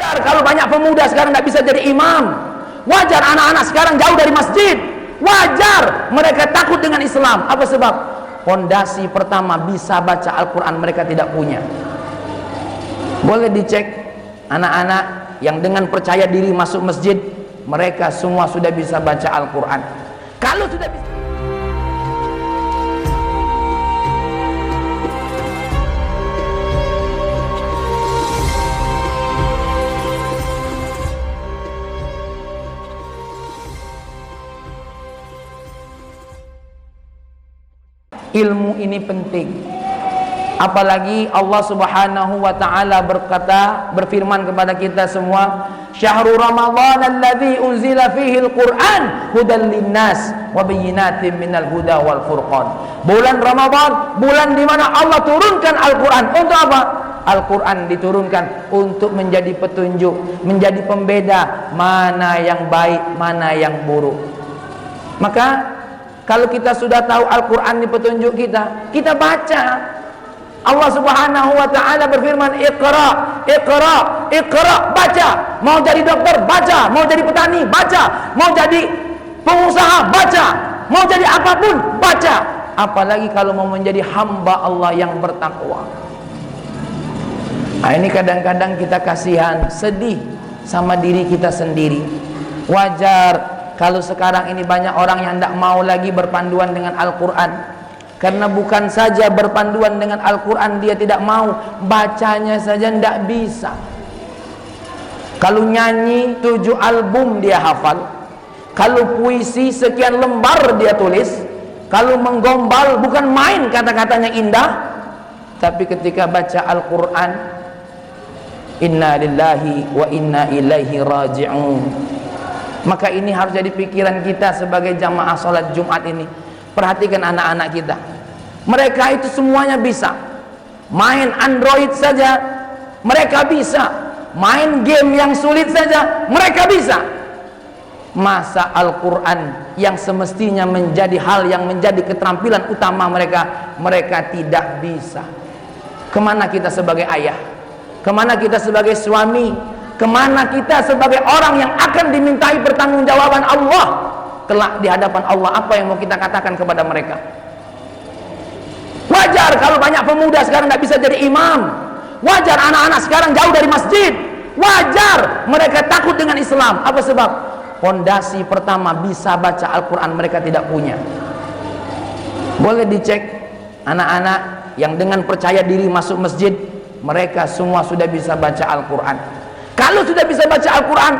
Wajar kalau banyak pemuda sekarang tidak bisa jadi imam. Wajar anak-anak sekarang jauh dari masjid. Wajar mereka takut dengan Islam. Apa sebab? Fondasi pertama, bisa baca Al-Quran mereka tidak punya. Boleh dicek anak-anak yang dengan percaya diri masuk masjid, mereka semua sudah bisa baca Al-Quran. Kalau sudah bisa, ilmu ini penting. Apalagi Allah Subhanahu wa taala berfirman kepada kita semua, "Syahrul Ramadan alladzi unzila fihi al-Qur'an hudan linnas wa bayyinatin minal huda wal furqan." Bulan Ramadan, bulan di mana Allah turunkan Al-Qur'an. Untuk apa? Al-Qur'an diturunkan untuk menjadi petunjuk, menjadi pembeda mana yang baik, mana yang buruk. Maka kalau kita sudah tahu Al-Quran ini petunjuk kita, kita baca. Allah Subhanahu wa ta'ala berfirman, Iqra, Iqra, Iqra, baca. Mau jadi dokter, baca. Mau jadi petani, baca. Mau jadi pengusaha, baca. Mau jadi apapun, baca. Apalagi kalau mau menjadi hamba Allah yang bertakwa. Nah, ini kadang-kadang kita kasihan, sedih sama diri kita sendiri. Wajar kalau sekarang ini banyak orang yang tidak mau lagi berpanduan dengan Al-Quran. Karena bukan saja berpanduan dengan Al-Quran dia tidak mau, bacanya saja tidak bisa. Kalau nyanyi 7 album dia hafal. Kalau puisi sekian lembar dia tulis. Kalau menggombal bukan main, kata-katanya indah. Tapi ketika baca Al-Quran, inna lillahi wa inna ilaihi raji'un. Maka ini harus jadi pikiran kita sebagai jamaah sholat Jumat ini. Perhatikan anak-anak kita, mereka itu semuanya bisa. Main Android saja mereka bisa, main game yang sulit saja mereka bisa. Masa Al-Quran yang semestinya menjadi hal yang menjadi keterampilan utama mereka, mereka tidak bisa. Kemana kita sebagai ayah? Kemana kita sebagai suami? Kemana kita sebagai orang yang akan dimintai pertanggungjawaban Allah kelak di hadapan Allah? Apa yang mau kita katakan kepada mereka? Wajar kalau banyak pemuda sekarang tidak bisa jadi imam. Wajar anak-anak sekarang jauh dari masjid. Wajar mereka takut dengan Islam. Apa sebab? Fondasi pertama, bisa baca Al-Quran mereka tidak punya. Boleh dicek anak-anak yang dengan percaya diri masuk masjid, mereka semua sudah bisa baca Al-Quran. Kalau sudah bisa baca Al-Quran,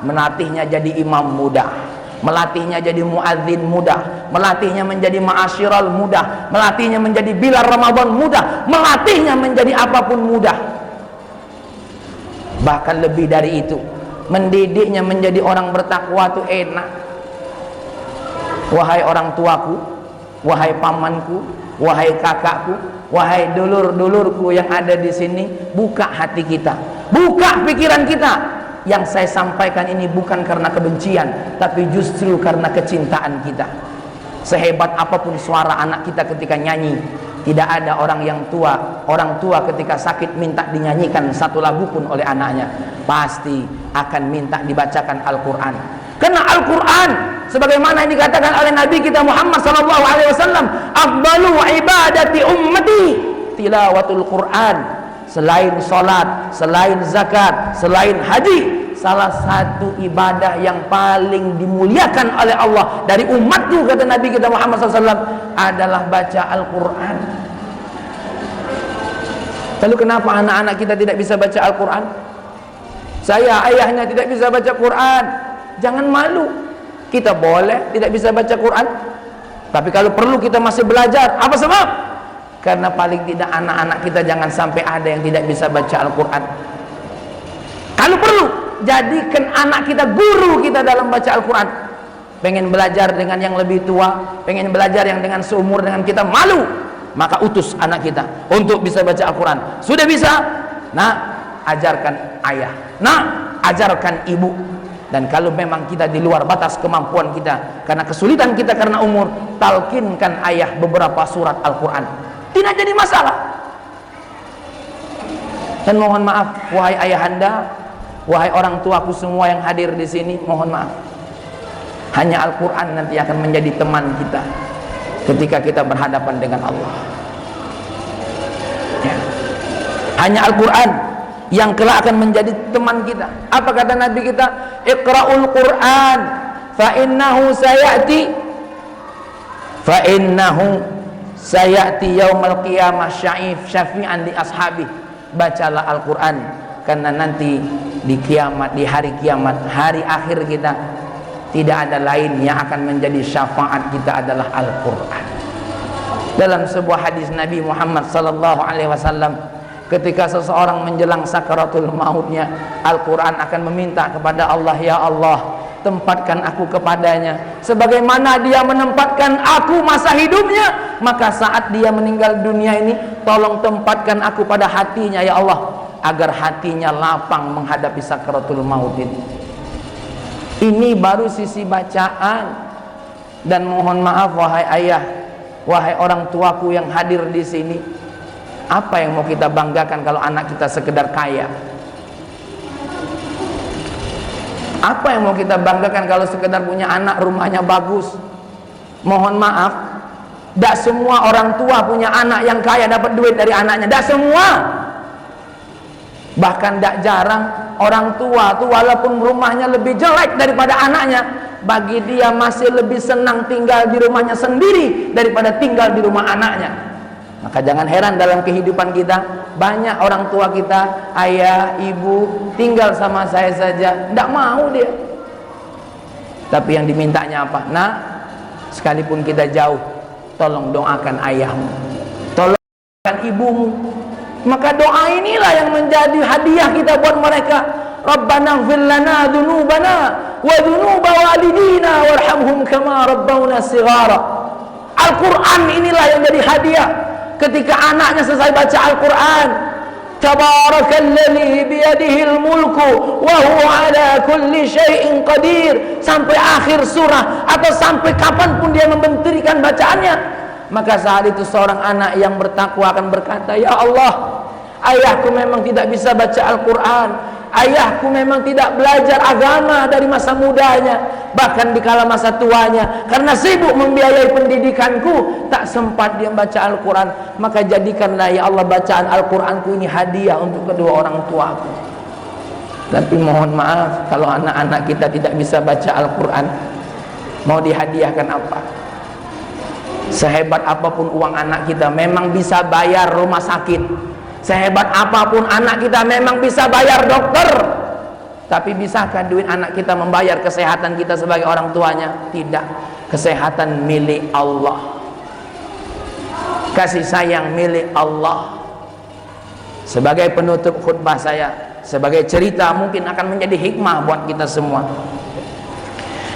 melatihnya jadi imam mudah, melatihnya jadi muadzin mudah, melatihnya menjadi ma'asyiral mudah, melatihnya menjadi bilal Ramadan mudah, melatihnya menjadi apapun mudah. Bahkan lebih dari itu, mendidiknya menjadi orang bertakwa itu enak. Wahai orang tuaku, wahai pamanku, wahai kakakku, wahai dulur-dulurku yang ada di sini, buka hati kita, buka pikiran kita. Yang saya sampaikan ini bukan karena kebencian, tapi justru karena kecintaan kita. Sehebat apapun suara anak kita ketika nyanyi, tidak ada orang tua ketika sakit minta dinyanyikan satu lagu pun oleh anaknya, pasti akan minta dibacakan Al-Quran. Karena Al-Quran sebagaimana yang dikatakan oleh Nabi kita Muhammad SAW, afdalu ibadati ummati tilawatul Quran. Selain sholat, selain zakat, selain haji, salah satu ibadah yang paling dimuliakan oleh Allah dari umatku, kata Nabi kita Muhammad SAW, adalah baca Al-Quran. Lalu kenapa anak-anak kita tidak bisa baca Al-Quran? Saya ayahnya tidak bisa baca Quran. Jangan malu. Kita boleh tidak bisa baca Quran, tapi kalau perlu kita masih belajar. Apa sebab? Karena paling tidak anak-anak kita jangan sampai ada yang tidak bisa baca Al-Quran. Kalau perlu, jadikan anak kita guru kita dalam baca Al-Quran. Pengen belajar dengan yang lebih tua, pengen belajar yang dengan seumur dengan kita, malu, maka utus anak kita untuk bisa baca Al-Quran. Sudah bisa? Nah, ajarkan ayah, nah, ajarkan ibu. Dan kalau memang kita di luar batas kemampuan kita, karena kesulitan kita karena umur, talkinkan ayah beberapa surat Al-Quran. Tidak jadi masalah. Dan mohon maaf, wahai ayahanda, Wahai orang tuaku semua yang hadir di sini, mohon maaf. Hanya Al-Quran nanti akan menjadi teman kita ketika kita berhadapan dengan Allah. Ya. Hanya Al-Quran yang kelak akan menjadi teman kita. Apa kata Nabi kita? Iqra'ul Quran fa innahu sayati yaumal qiyamah syafi'an li ashabi. Bacalah Al-Quran, karena nanti di kiamat, di hari kiamat, hari akhir kita, tidak ada lain yang akan menjadi syafaat kita adalah Al-Quran. Dalam sebuah hadis Nabi Muhammad sallallahu alaihi wasallam, ketika seseorang menjelang sakaratul mautnya, Al-Quran akan meminta kepada Allah, ya Allah, tempatkan aku kepadanya sebagaimana dia menempatkan aku masa hidupnya, maka saat dia meninggal dunia ini, tolong tempatkan aku pada hatinya ya Allah, agar hatinya lapang menghadapi sakaratul maut ini. Ini baru sisi bacaan. Dan mohon maaf wahai ayah, wahai orang tuaku yang hadir di sini, apa yang mau kita banggakan kalau anak kita sekedar kaya? Apa yang mau kita banggakan kalau sekedar punya anak rumahnya bagus? Mohon maaf, tidak semua orang tua punya anak yang kaya dapat duit dari anaknya. Tidak semua. Bahkan tidak jarang orang tua tuh walaupun rumahnya lebih jelek daripada anaknya, bagi dia masih lebih senang tinggal di rumahnya sendiri daripada tinggal di rumah anaknya. Maka jangan heran dalam kehidupan kita, banyak orang tua kita, ayah, ibu, tinggal sama saya saja, tidak mau dia. Tapi yang dimintanya apa? Nah, sekalipun kita jauh, tolong doakan ayahmu, tolong doakan ibumu. Maka doa inilah yang menjadi hadiah kita buat mereka. Rabbana ighfir lana dzunubana wa dzunuba walidina warhamhum kama rabbawna shighara. Al-Quran inilah yang jadi hadiah ketika anaknya selesai baca Al-Quran. Tabarakalladzi biyadihil mulku wa huwa ala kulli syai'in qadir, sampai akhir surah atau sampai kapanpun dia membenturkan bacaannya. Maka saat itu seorang anak yang bertakwa akan berkata, ya Allah, ayahku memang tidak bisa baca Al-Quran, ayahku memang tidak belajar agama dari masa mudanya, bahkan di kala masa tuanya, karena sibuk membiayai pendidikanku, tak sempat dia baca Al-Quran. Maka jadikanlah ya Allah bacaan Al-Quranku ini hadiah untuk kedua orang tuaku. Tapi mohon maaf, kalau anak-anak kita tidak bisa baca Al-Quran, mau dihadiahkan apa? Sehebat apapun uang anak kita memang bisa bayar rumah sakit, sehebat apapun anak kita memang bisa bayar dokter. Tapi bisakah duit anak kita membayar kesehatan kita sebagai orang tuanya? Tidak. Kesehatan milik Allah, kasih sayang milik Allah. Sebagai penutup khutbah saya, sebagai cerita mungkin akan menjadi hikmah buat kita semua.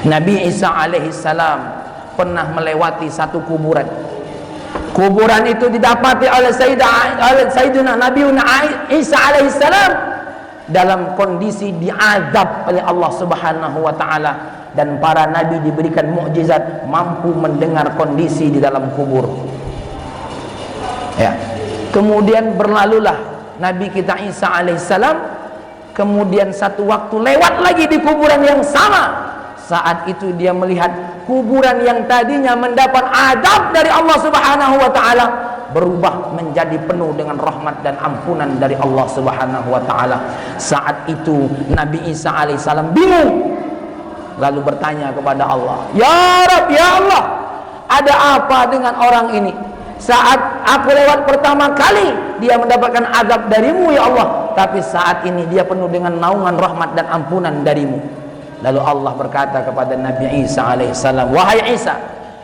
Nabi Isa alaihissalam pernah melewati satu kuburan. Kuburan itu didapati oleh Sayyidina Nabi Isa alaihissalam dalam kondisi diazab oleh Allah subhanahu wa ta'ala, dan para nabi diberikan mukjizat mampu mendengar kondisi di dalam kubur. Ya. Kemudian berlalulah Nabi kita Isa alaihissalam, kemudian satu waktu lewat lagi di kuburan yang sama. Saat itu dia melihat kuburan yang tadinya mendapat adab dari Allah subhanahu wa ta'ala berubah menjadi penuh dengan rahmat dan ampunan dari Allah subhanahu wa ta'ala. Saat itu Nabi Isa alaihissalam bingung, lalu bertanya kepada Allah, ya Rabb, ya Allah, ada apa dengan orang ini? Saat aku lewat pertama kali dia mendapatkan azab darimu ya Allah, tapi saat ini dia penuh dengan naungan rahmat dan ampunan darimu. Lalu Allah berkata kepada Nabi Isa alaihissalam, wahai Isa,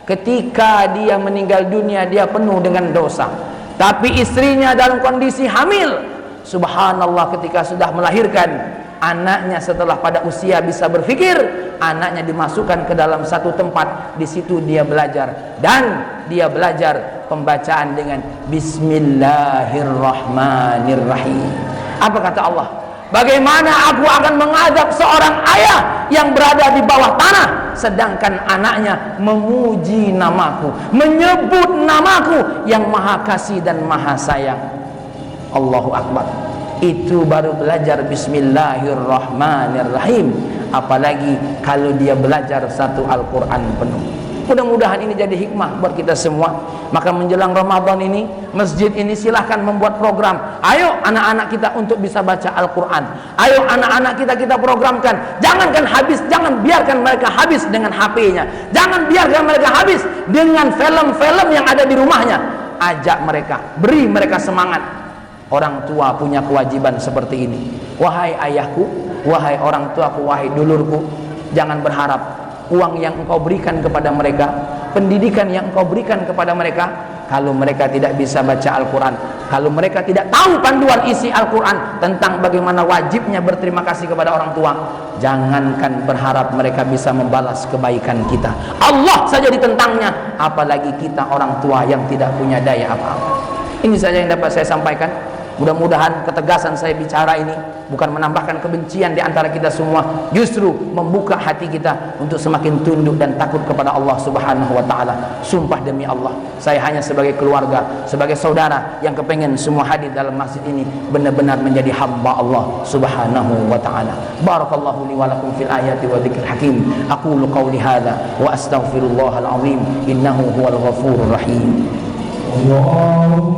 ketika dia meninggal dunia dia penuh dengan dosa, tapi istrinya dalam kondisi hamil. Subhanallah, ketika sudah melahirkan anaknya, setelah pada usia bisa berpikir, anaknya dimasukkan ke dalam satu tempat. Di situ dia belajar, dan dia belajar pembacaan dengan Bismillahirrahmanirrahim. Apa kata Allah? Bagaimana aku akan mengadab seorang ayah yang berada di bawah tanah, sedangkan anaknya memuji namaku, menyebut namaku yang maha kasih dan maha sayang. Allahu Akbar. itu baru belajar bismillahirrahmanirrahim, apalagi kalau dia belajar satu Al-Quran penuh. Mudah-mudahan ini jadi hikmah buat kita semua. Maka menjelang Ramadan ini, masjid ini silahkan membuat program. Ayo anak-anak kita untuk bisa baca Al-Quran. Ayo anak-anak kita programkan. Jangankan habis, jangan biarkan mereka habis dengan HP-nya. Jangan biarkan mereka habis dengan film-film yang ada di rumahnya. Ajak mereka, beri mereka semangat. Orang tua punya kewajiban seperti ini. Wahai ayahku, wahai orang tuaku, wahai dulurku, jangan berharap uang yang engkau berikan kepada mereka, pendidikan yang engkau berikan kepada mereka, kalau mereka tidak bisa baca Al-Quran, kalau mereka tidak tahu panduan isi Al-Quran tentang bagaimana wajibnya berterima kasih kepada orang tua, jangankan berharap mereka bisa membalas kebaikan kita. Allah saja ditentangnya, apalagi kita orang tua yang tidak punya daya apa-apa. Ini saja yang dapat saya sampaikan. Mudah-mudahan ketegasan saya bicara ini bukan menambahkan kebencian di antara kita semua, justru membuka hati kita untuk semakin tunduk dan takut kepada Allah Subhanahu wa taala. Sumpah demi Allah, saya hanya sebagai keluarga, sebagai saudara yang kepengen semua hadir dalam masjid ini benar-benar menjadi hamba Allah Subhanahu wa taala. Barakallahu li wa lakum fil ayati wa dzikril hakim. Aqulu qawli hadza wa astaghfirullahal azim innahu huwal ghafurur rahim.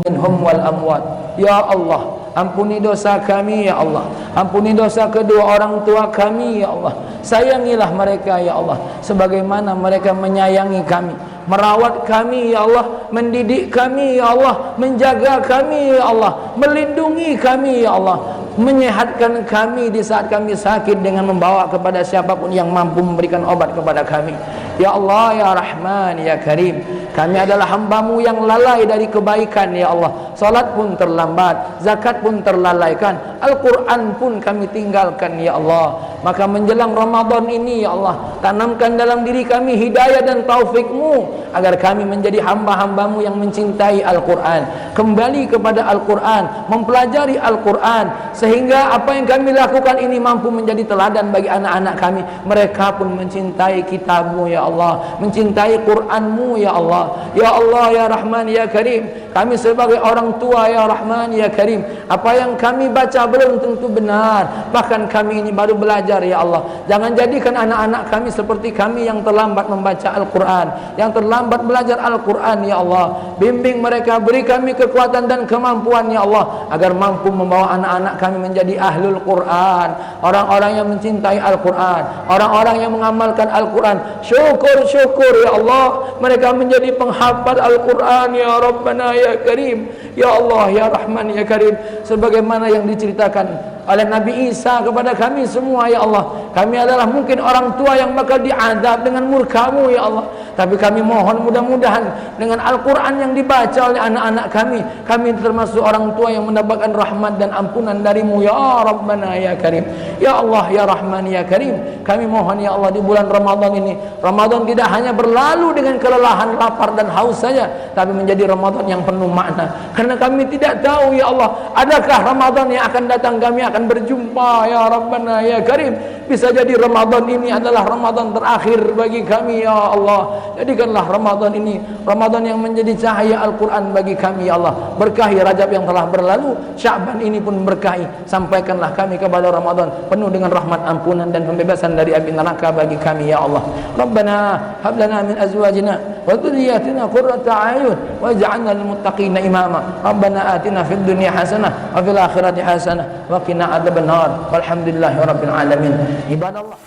Minhum wal amwat. Ya Allah, ampuni dosa kami ya Allah, ampuni dosa kedua orang tua kami ya Allah. Sayangilah mereka ya Allah, sebagaimana mereka menyayangi kami, merawat kami ya Allah, mendidik kami ya Allah, menjaga kami ya Allah, melindungi kami ya Allah, menyehatkan kami di saat kami sakit dengan membawa kepada siapapun yang mampu memberikan obat kepada kami. Ya Allah ya Rahman ya Karim, kami adalah hamba-Mu yang lalai dari kebaikan ya Allah. Salat pun terlambat, zakat pun terlalaikan, Al-Quran pun kami tinggalkan ya Allah. Maka menjelang Ramadan ini ya Allah, tanamkan dalam diri kami hidayah dan taufik-Mu agar kami menjadi hamba-hamba-Mu yang mencintai Al-Quran, kembali kepada Al-Quran, mempelajari Al-Quran, sehingga apa yang kami lakukan ini mampu menjadi teladan bagi anak-anak kami. Mereka pun mencintai kitab-Mu ya Allah, mencintai Quran-Mu ya Allah. Ya Allah ya Rahman ya Karim, kami sebagai orang tua ya Rahman ya Karim, apa yang kami baca belum tentu benar, bahkan kami ini baru belajar ya Allah. Jangan jadikan anak-anak kami seperti kami yang terlambat membaca Al-Quran, yang terlambat belajar Al-Quran ya Allah. Bimbing mereka, beri kami kekuatan dan kemampuan ya Allah, agar mampu membawa anak-anak kami menjadi ahlul Quran, orang-orang yang mencintai Al-Quran, orang-orang yang mengamalkan Al-Quran. Syukur ya Allah, mereka menjadi penghafal Al-Quran ya Rabbana ya Karim, ya Allah ya Rahman ya Karim, sebagaimana yang diceritakan oleh Nabi Isa kepada kami semua ya Allah. Kami adalah mungkin orang tua yang bakal diadab dengan murka-Mu ya Allah, tapi kami mohon mudah-mudahan dengan Al-Quran yang dibaca oleh anak-anak kami termasuk orang tua yang mendapatkan rahmat dan ampunan dari-Mu ya Rabbana ya Karim, ya Allah ya Rahman ya Karim. Kami mohon ya Allah, di bulan Ramadan ini, Ramadan tidak hanya berlalu dengan kelelahan, lapar dan haus saja, tapi menjadi Ramadan yang penuh makna, karena kami tidak tahu ya Allah, adakah Ramadan yang akan datang kami akan berjumpa ya Rabbana ya Karim. Bisa jadi Ramadan ini adalah Ramadan terakhir bagi kami ya Allah. Jadikanlah Ramadan ini Ramadan yang menjadi cahaya Al-Quran bagi kami ya Allah. Berkahi Rajab yang telah berlalu, Sya'ban ini pun berkahi. Sampaikanlah kami kepada Ramadan penuh dengan rahmat, ampunan dan pembebasan dari api neraka bagi kami ya Allah. Rabbana hab lana min azwajina wa dhurriyyatina qurrata a'yun waj'alna lil muttaqina imama. Rabbana atina fid dunya hasanah wa fil akhirati hasanah wa qina adzabannar. Walhamdulillahirabbil alamin. Ibadallah.